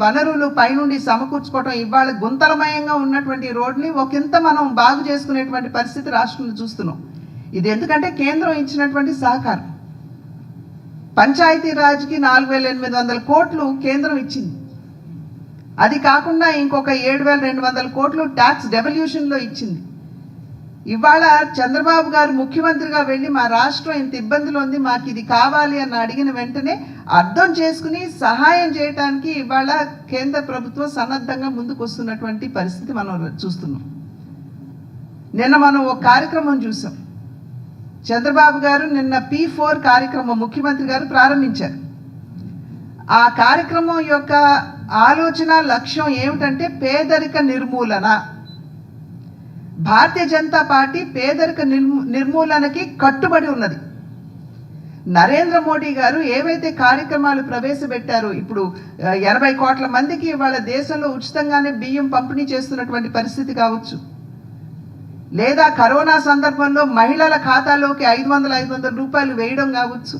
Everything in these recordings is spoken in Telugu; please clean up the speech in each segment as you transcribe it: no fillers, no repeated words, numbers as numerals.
వనరులు పైనుండి సమకూర్చుకోవటం, ఇవాళ గుంతలమయంగా ఉన్నటువంటి రోడ్ని ఒకంత మనం బాగు చేసుకునేటువంటి పరిస్థితి రాష్ట్రంలో చూస్తున్నాం. ఇది ఎందుకంటే కేంద్రం ఇచ్చినటువంటి సహకారం. పంచాయతీరాజ్కి 4800 కోట్లు కేంద్రం ఇచ్చింది. అది కాకుండా ఇంకొక 7200 కోట్లు ట్యాక్స్ డెవల్యూషన్లో ఇచ్చింది. ఇవాళ చంద్రబాబు గారు ముఖ్యమంత్రిగా వెళ్ళి మా రాష్ట్రం ఇంత ఇబ్బందులు ఉంది, మాకు ఇది కావాలి అని అడిగిన వెంటనే అర్థం చేసుకుని సహాయం చేయడానికి ఇవాళ కేంద్ర ప్రభుత్వం సన్నద్ధంగా ముందుకు వస్తున్నటువంటి పరిస్థితి మనం చూస్తున్నాం. నిన్న మనం ఒక కార్యక్రమం చూసాం. చంద్రబాబు గారు నిన్న P4 కార్యక్రమం ముఖ్యమంత్రి గారు ప్రారంభించారు. ఆ కార్యక్రమం యొక్క ఆలోచన లక్ష్యం ఏమిటంటే పేదరిక నిర్మూలన. భారతీయ జనతా పార్టీ పేదరిక నిర్మూలనకి కట్టుబడి ఉన్నది. నరేంద్ర మోడీ గారు ఏవైతే కార్యక్రమాలు ప్రవేశపెట్టారో, ఇప్పుడు 80 కోట్ల మందికి వాళ్ళ దేశంలో ఉచితంగానే బియ్యం పంపిణీ చేస్తున్నటువంటి పరిస్థితి కావచ్చు, లేదా కరోనా సందర్భంలో మహిళల ఖాతాలోకి 500 రూపాయలు వేయడం కావచ్చు.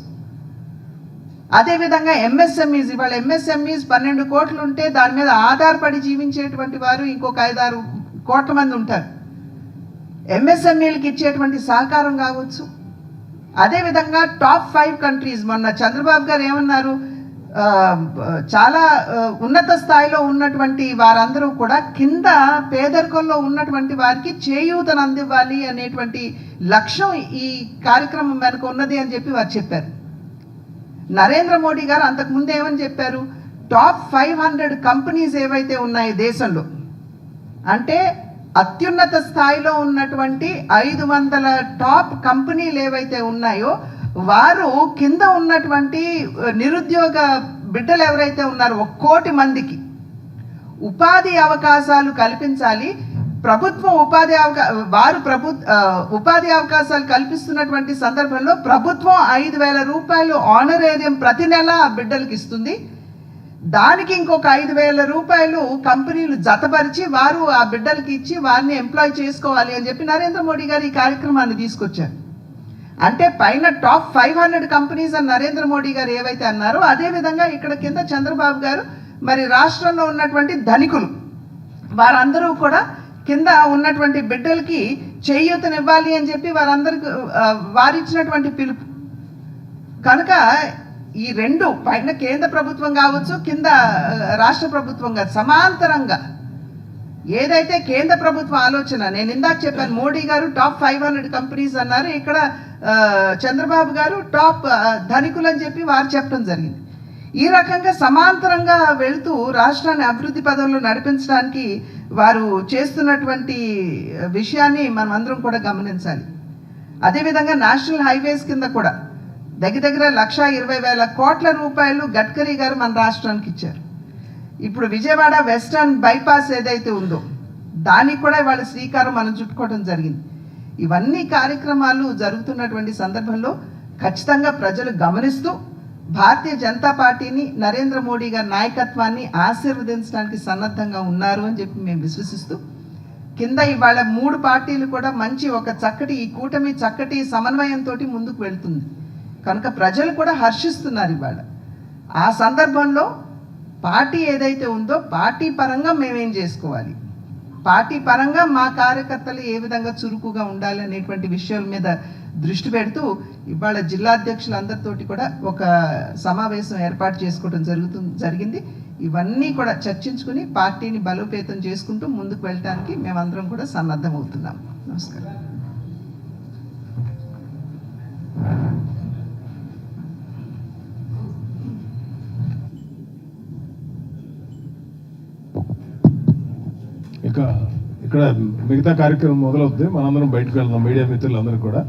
అదేవిధంగా ఎంఎస్ఎంఈస్, ఇవాళ ఎంఎస్ఎంఈస్ 12 కోట్లు ఉంటే దాని మీద ఆధారపడి జీవించేటువంటి వారు ఇంకొక 5-6 కోట్ల మంది ఉంటారు. ఎంఎస్ఎంఈలకు ఇచ్చేటువంటి సహకారం కావచ్చు. అదేవిధంగా టాప్ 5 కంట్రీస్, మొన్న చంద్రబాబు గారు ఏమన్నారు, చాలా ఉన్నత స్థాయిలో ఉన్నటువంటి వారందరూ కూడా కింద పేదరికంలో ఉన్నటువంటి వారికి చేయూతను అందివ్వాలి అనేటువంటి లక్ష్యం ఈ కార్యక్రమం వెనుక ఉన్నది అని చెప్పి వారు చెప్పారు. నరేంద్ర మోడీ గారు అంతకుముందు ఏమని చెప్పారు, టాప్ 500 కంపెనీస్ ఏవైతే ఉన్నాయో దేశంలో, అంటే అత్యున్నత స్థాయిలో ఉన్నటువంటి 500 టాప్ కంపెనీలు ఏవైతే ఉన్నాయో వారు కింద ఉన్నటువంటి నిరుద్యోగ బిడ్డలు ఎవరైతే ఉన్నారో 1 కోటి మందికి ఉపాధి అవకాశాలు కల్పించాలి. ప్రభుత్వం ఉపాధి అవకాశాలు కల్పిస్తున్నటువంటి సందర్భంలో ప్రభుత్వం 5,000 రూపాయలు ఆనరేరియం ప్రతి నెల ఆ బిడ్డలకి ఇస్తుంది. దానికి ఇంకొక 5,000 రూపాయలు కంపెనీలు జతపరిచి వారు ఆ బిడ్డలకి ఇచ్చి వారిని ఎంప్లాయ్ చేసుకోవాలి అని చెప్పి నరేంద్ర మోడీ గారు ఈ కార్యక్రమాన్ని తీసుకొచ్చారు. అంటే పైన టాప్ 500 కంపెనీస్ అని నరేంద్ర మోడీ గారు ఏవైతే అన్నారో, అదేవిధంగా ఇక్కడ కింద చంద్రబాబు గారు మరి రాష్ట్రంలో ఉన్నటువంటి ధనికులు వారందరూ కూడా కింద ఉన్నటువంటి బిడ్డలకి చేయూతనివ్వాలి అని చెప్పి వారిచ్చినటువంటి పిలుపు కనుక ఈ రెండు, పైన కేంద్ర ప్రభుత్వం కావచ్చు, కింద రాష్ట్ర ప్రభుత్వంగా సమాంతరంగా ఏదైతే కేంద్ర ప్రభుత్వ ఆలోచన, నేను ఇందాక చెప్పాను మోడీ గారు టాప్ 500 కంపెనీస్ అన్నారు, ఇక్కడ చంద్రబాబు గారు టాప్ ధనికులు అని చెప్పి వారు చెప్పడం జరిగింది. ఈ రకంగా సమాంతరంగా వెళ్తూ రాష్ట్రాన్ని అభివృద్ధి పదంలో నడిపించడానికి వారు చేస్తున్నటువంటి విషయాన్ని మనం అందరం కూడా గమనించాలి. అదేవిధంగా నేషనల్ హైవేస్ కింద కూడా దగ్గర 1,20,000 కోట్ల రూపాయలు గడ్కరీ గారు మన రాష్ట్రానికి ఇచ్చారు. ఇప్పుడు విజయవాడ వెస్టర్న్ బైపాస్ ఏదైతే ఉందో దానికి కూడా ఇవాళ శ్రీకారం మనం చుట్టుకోవడం జరిగింది. ఇవన్నీ కార్యక్రమాలు జరుగుతున్నటువంటి సందర్భంలో ఖచ్చితంగా ప్రజలు గమనిస్తూ భారతీయ జనతా పార్టీని, నరేంద్ర మోడీ గారి నాయకత్వాన్ని ఆశీర్వదించడానికి సన్నద్ధంగా ఉన్నారు అని చెప్పి మేము విశ్వసిస్తూ, కింద ఇవాళ 3 పార్టీలు కూడా మంచి ఈ కూటమి చక్కటి సమన్వయంతో ముందుకు వెళ్తుంది కనుక ప్రజలు కూడా హర్షిస్తున్నారు ఇవాళ. ఆ సందర్భంలో పార్టీ ఏదైతే ఉందో పార్టీ పరంగా మేమేం చేసుకోవాలి, పార్టీ పరంగా మా కార్యకర్తలు ఏ విధంగా చురుకుగా ఉండాలి అనేటువంటి విషయాల మీద దృష్టి పెడుతూ ఇవాళ జిల్లాధ్యక్షులందరితోటి కూడా ఒక సమావేశం ఏర్పాటు చేసుకోవడం జరిగింది. ఇవన్నీ కూడా చర్చించుకుని పార్టీని బలోపేతం చేసుకుంటూ ముందుకు వెళ్ళడానికి మేమందరం కూడా సన్నద్ధమవుతున్నాం. నమస్కారం. ఇక్కడ మిగతా కార్యక్రమం మొదలవుతుంది, మనందరం బయటకు వెళ్దాం. మీడియా మిత్రులందరూ కూడా,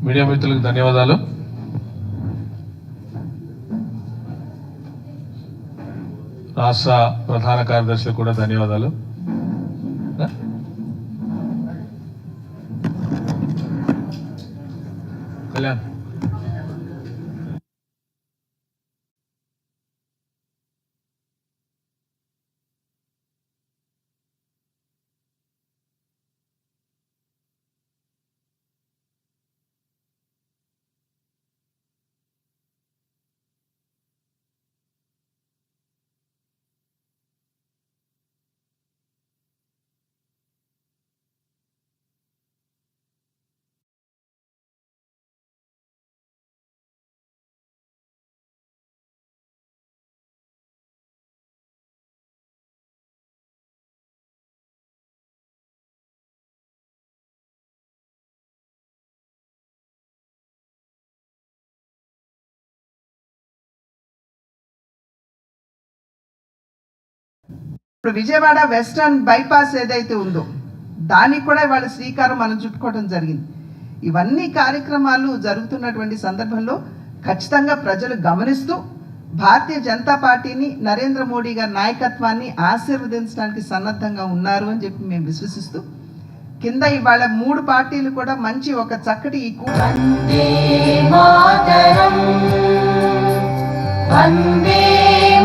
మీడియా మిత్రులకు ధన్యవాదాలు. రాష్ట్ర ప్రధాన కార్యదర్శులకు కూడా ధన్యవాదాలు. కళ్యాణ్ ఇప్పుడు విజయవాడ వెస్టర్న్ బైపాస్ ఏదైతే ఉందో దానికి కూడా ఇవాళ శ్రీకారం మనం చుట్టుకోవడం జరిగింది. ఇవన్నీ కార్యక్రమాలు జరుగుతున్నటువంటి సందర్భంలో ఖచ్చితంగా ప్రజలు గమనిస్తూ భారతీయ జనతా పార్టీని, నరేంద్ర మోడీ గారి నాయకత్వాన్ని ఆశీర్వదించడానికి సన్నద్ధంగా ఉన్నారు అని చెప్పి మేము విశ్వసిస్తూ కింద ఇవాళ 3 పార్టీలు కూడా మంచి ఒక చక్కటి ఈ వందే మాతరం వందే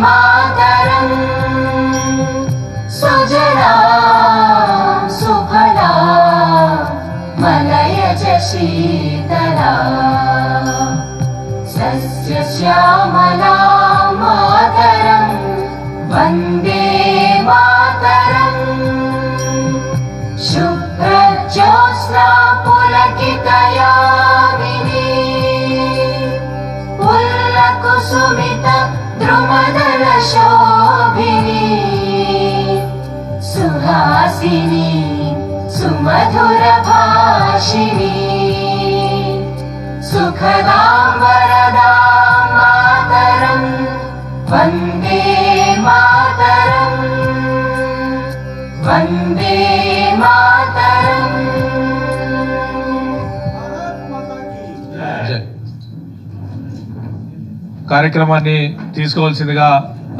మాతరం సుజలా సుఫలా మలయజ శీతలా సస్య శ్యామలా మాతరం వందే మాతరం శుభ్రజ్యోత్స్నా పులకితయామినీ పుల్లకుసుమిత ద్రుమదల శోభినీ సుహాసినీ సుమధుర భాషిణీ సుఖదాం వరదాం మాతరం వందే మాతరం వందే మాతరం. జై. కార్యక్రమాన్ని తీసుకోవాల్సిందిగా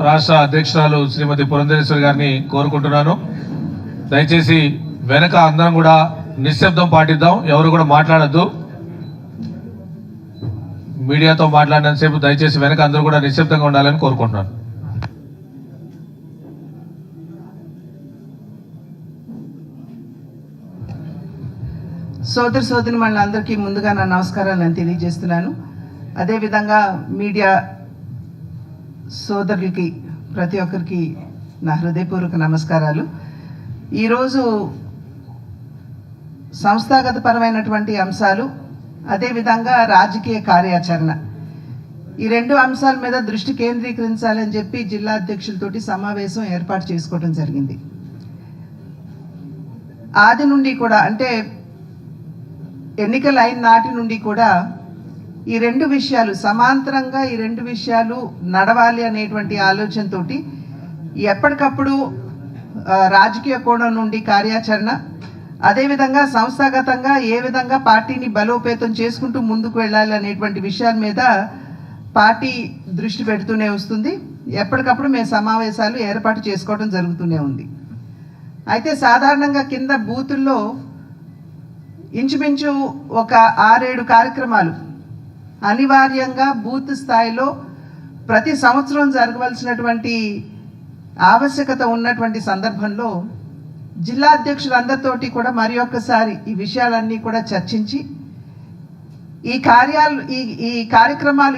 రాష్ట్ర అధ్యక్షురాలు శ్రీమతి పురంధరేశ్వరి గారిని కోరుకుంటున్నాను. దయచేసి వెనక అందరం కూడా నిశ్శబ్దం పాటిద్దాం, ఎవరు కూడా మాట్లాడద్దు. మీడియాతో మాట్లాడినంతసేపు దయచేసి వెనక అందరూ కూడా నిశ్శబ్దంగా ఉండాలని కోరుకుంటున్నాను. సోదర సోదరి మనందరికీ ముందుగా నా నమస్కారాలు నేను తెలియజేస్తున్నాను. అదేవిధంగా మీడియా సోదరులకి ప్రతి ఒక్కరికి నా హృదయపూర్వక నమస్కారాలు. ఈరోజు సంస్థాగత పరమైనటువంటి అంశాలు, అదేవిధంగా రాజకీయ కార్యాచరణ, ఈ 2 అంశాల మీద దృష్టి కేంద్రీకరించాలని చెప్పి జిల్లా అధ్యక్షులతోటి సమావేశం ఏర్పాటు చేసుకోవడం జరిగింది. ఆది నుండి కూడా అంటే ఎన్నికలు అయిన నాటి నుండి కూడా ఈ 2 విషయాలు సమాంతరంగా ఈ 2 విషయాలు నడవాలి అనేటువంటి ఆలోచనతోటి ఎప్పటికప్పుడు రాజకీయ కోణం నుండి కార్యాచరణ, అదేవిధంగా సంస్థాగతంగా ఏ విధంగా పార్టీని బలోపేతం చేసుకుంటూ ముందుకు వెళ్ళాలి అనేటువంటి విషయాల మీద పార్టీ దృష్టి పెడుతూనే వస్తుంది. ఎప్పటికప్పుడు మేము సమావేశాలు ఏర్పాటు చేసుకోవడం జరుగుతూనే ఉంది. అయితే సాధారణంగా కింద బూతుల్లో ఇంచుమించు ఒక 6-7 కార్యక్రమాలు అనివార్యంగా బూత్ స్థాయిలో ప్రతి సంవత్సరం జరగవలసినటువంటి ఆవశ్యకత ఉన్నటువంటి సందర్భంలో జిల్లా అధ్యక్షులందరితోటి కూడా మరి ఒక్కసారి ఈ విషయాలన్నీ కూడా చర్చించి ఈ కార్యక్రమాలు